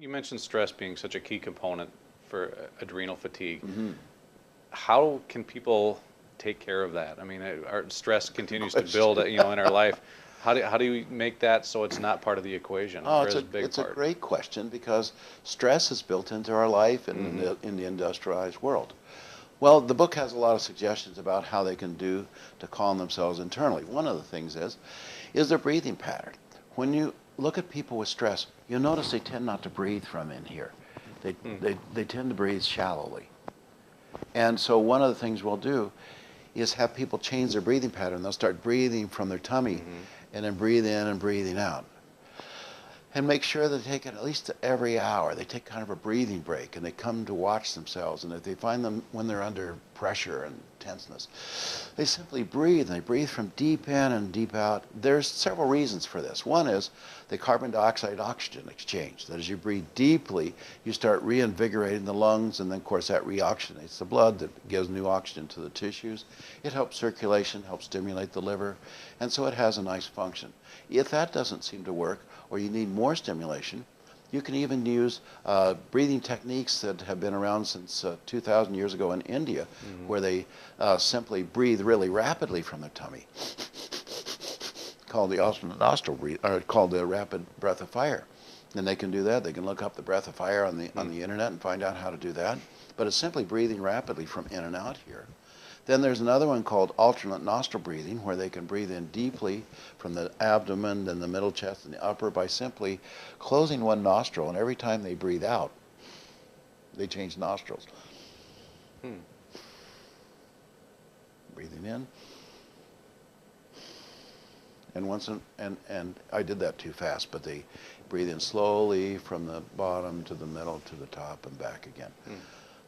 You mentioned stress being such a key component for adrenal fatigue. Mm-hmm. How can people take care of that? I mean, our stress Good continues to build, question. in our life. How do you make that so it's not part of the equation, Oh, or as big it's a part? great question because stress is built into our life and Mm-hmm. in the industrialized world. Well, the book has a lot of suggestions about how they can do to calm themselves internally. One of the things is their breathing pattern. When you look at people with stress, you'll notice they tend not to breathe from in here. They, Mm-hmm. they tend to breathe shallowly. And so one of the things we'll do is have people change their breathing pattern. They'll start breathing from their tummy Mm-hmm. and then breathe in and breathing out. And make sure they take it at least every hour. They take kind of a breathing break and they come to watch themselves. And if they find them when they're under pressure and tenseness, they simply breathe, and they breathe from deep in and deep out. There's several reasons for this. One is the carbon dioxide oxygen exchange. That as you breathe deeply, you start reinvigorating the lungs, and then of course that reoxygenates the blood, that gives new oxygen to the tissues. It helps circulation, helps stimulate the liver, and so it has a nice function. If that doesn't seem to work, or you need more stimulation, you can even use breathing techniques that have been around since 2,000 years ago in India, Mm-hmm. where they simply breathe really rapidly from their tummy, called the alternate nostril breathe, or called the rapid breath of fire. And they can do that. They can look up the breath of fire on the internet and find out how to do that. But it's simply breathing rapidly from in and out here. Then there's another one called alternate nostril breathing, where they can breathe in deeply from the abdomen and the middle chest and the upper by simply closing one nostril, and every time they breathe out, they change nostrils. Hmm. Breathing in, and and I did that too fast, but they breathe in slowly from the bottom to the middle to the top and back again. Hmm.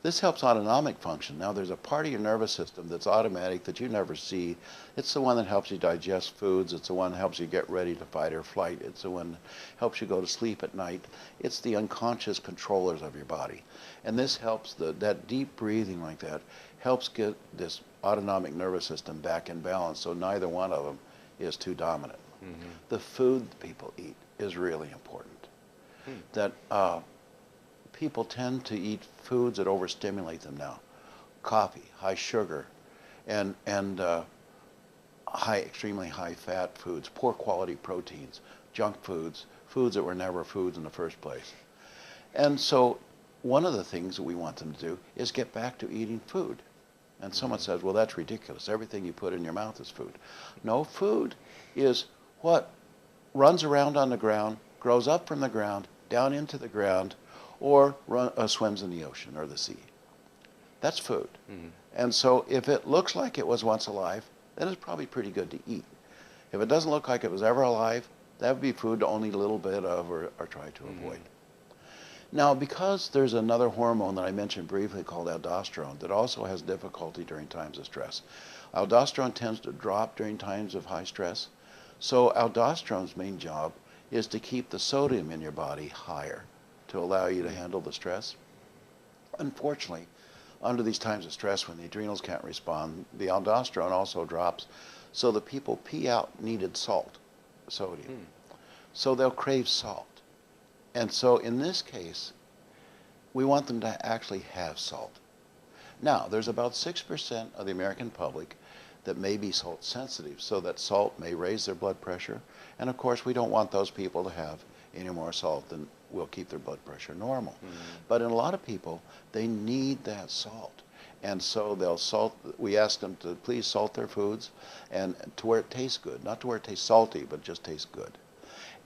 This helps autonomic function. Now, there's a part of your nervous system that's automatic that you never see. It's the one that helps you digest foods. It's the one that helps you get ready to fight or flight. It's the one that helps you go to sleep at night. It's the unconscious controllers of your body. And this helps, that deep breathing like that helps get this autonomic nervous system back in balance, so neither one of them is too dominant. Mm-hmm. The food that people eat is really important. Hmm. That people tend to eat foods that overstimulate them now. Coffee, high sugar, and extremely high fat foods, poor quality proteins, junk foods, foods that were never foods in the first place. And so one of the things that we want them to do is get back to eating food. And someone says, well, that's ridiculous. Everything you put in your mouth is food. No, food is what runs around on the ground, grows up from the ground, down into the ground, or swims in the ocean or the sea. That's food. Mm-hmm. And so if it looks like it was once alive, then it's probably pretty good to eat. If it doesn't look like it was ever alive, that would be food to only a little bit of or try to avoid. Now, because there's another hormone that I mentioned briefly called aldosterone that also has difficulty during times of stress. Aldosterone tends to drop during times of high stress. So aldosterone's main job is to keep the sodium in your body higher to allow you to handle the stress. Unfortunately, under these times of stress when the adrenals can't respond, the aldosterone also drops, so that people pee out needed sodium. Hmm. So they'll crave salt. And so in this case, we want them to actually have salt. Now, there's about 6% of the American public that may be salt sensitive, so that salt may raise their blood pressure. And of course, we don't want those people to have any more salt than will keep their blood pressure normal. Mm-hmm. But in a lot of people, they need that salt. And so they'll salt, we ask them to please salt their foods and to where it tastes good, not to where it tastes salty, but just tastes good.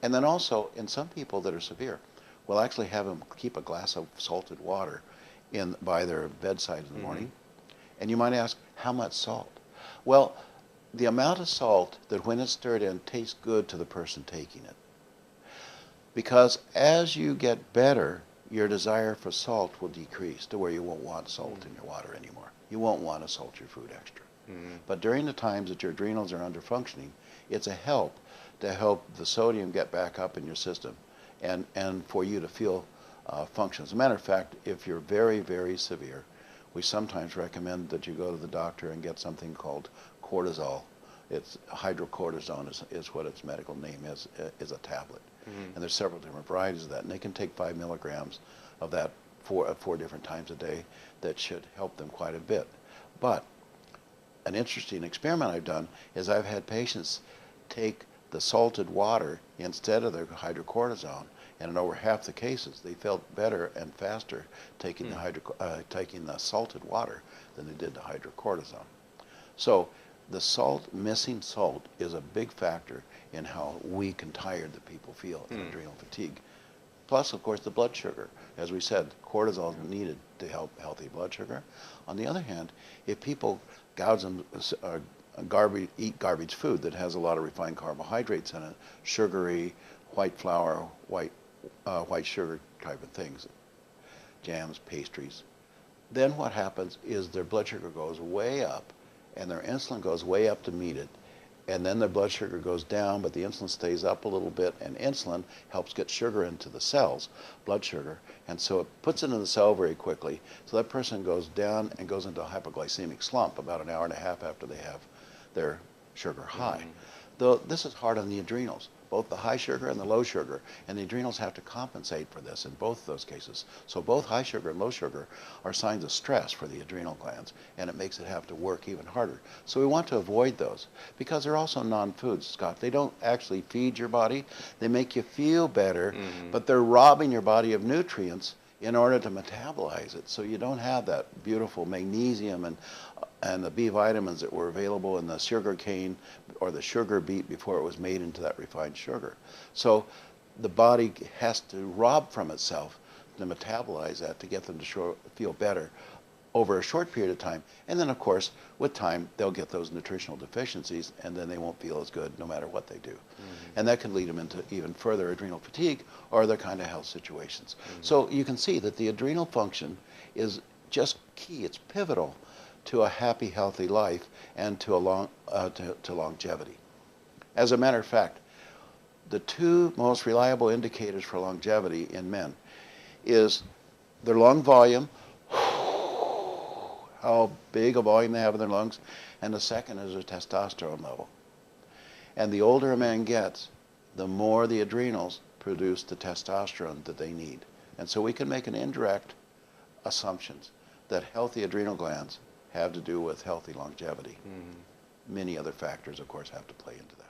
And then also, in some people that are severe, we'll actually have them keep a glass of salted water by their bedside in the morning. And you might ask, how much salt? Well, the amount of salt that when it's stirred in tastes good to the person taking it. Because as you get better, your desire for salt will decrease to where you won't want salt in your water anymore. You won't want to salt your food extra. But during the times that your adrenals are under functioning, it's a help to help the sodium get back up in your system and for you to feel function. As a matter of fact, if you're very, very severe, we sometimes recommend that you go to the doctor and get something called cortisol. It's hydrocortisone is what its medical name is a tablet. Mhm. And there's several different varieties of that. And they can take 5 milligrams of that four different times a day. That should help them quite a bit. But an interesting experiment I've done is I've had patients take the salted water instead of their hydrocortisone, and in over half the cases they felt better and faster taking taking the salted water than they did the hydrocortisone. So the missing salt is a big factor in how weak and tired the people feel in adrenal fatigue. Plus, of course, the blood sugar. As we said, cortisol is needed to help healthy blood sugar. On the other hand, if people eat garbage food that has a lot of refined carbohydrates in it, sugary, white flour, white sugar type of things, jams, pastries, then what happens is their blood sugar goes way up and their insulin goes way up to meet it. And then their blood sugar goes down, but the insulin stays up a little bit, and insulin helps get sugar into the cells, blood sugar, and so it puts it in the cell very quickly. So that person goes down and goes into a hypoglycemic slump about an hour and a half after they have their sugar high. Though this is hard on the adrenals, both the high sugar and the low sugar, and the adrenals have to compensate for this in both of those cases. So both high sugar and low sugar are signs of stress for the adrenal glands, and it makes it have to work even harder. So we want to avoid those because they're also non-foods, Scott. They don't actually feed your body. They make you feel better, but they're robbing your body of nutrients in order to metabolize it. So you don't have that beautiful magnesium and the B vitamins that were available in the sugar cane or the sugar beet before it was made into that refined sugar. So the body has to rob from itself to metabolize that to get them to feel better over a short period of time. And then, of course, with time, they'll get those nutritional deficiencies, and then they won't feel as good no matter what they do. And that could lead them into even further adrenal fatigue or other kind of health situations. So you can see that the adrenal function is just key. It's pivotal to a happy, healthy life and to longevity. As a matter of fact, the two most reliable indicators for longevity in men is their lung volume, how big a volume they have in their lungs, and the second is their testosterone level. And the older a man gets, the more the adrenals produce the testosterone that they need. And so we can make an indirect assumptions that healthy adrenal glands have to do with healthy longevity. Many other factors, of course, have to play into that.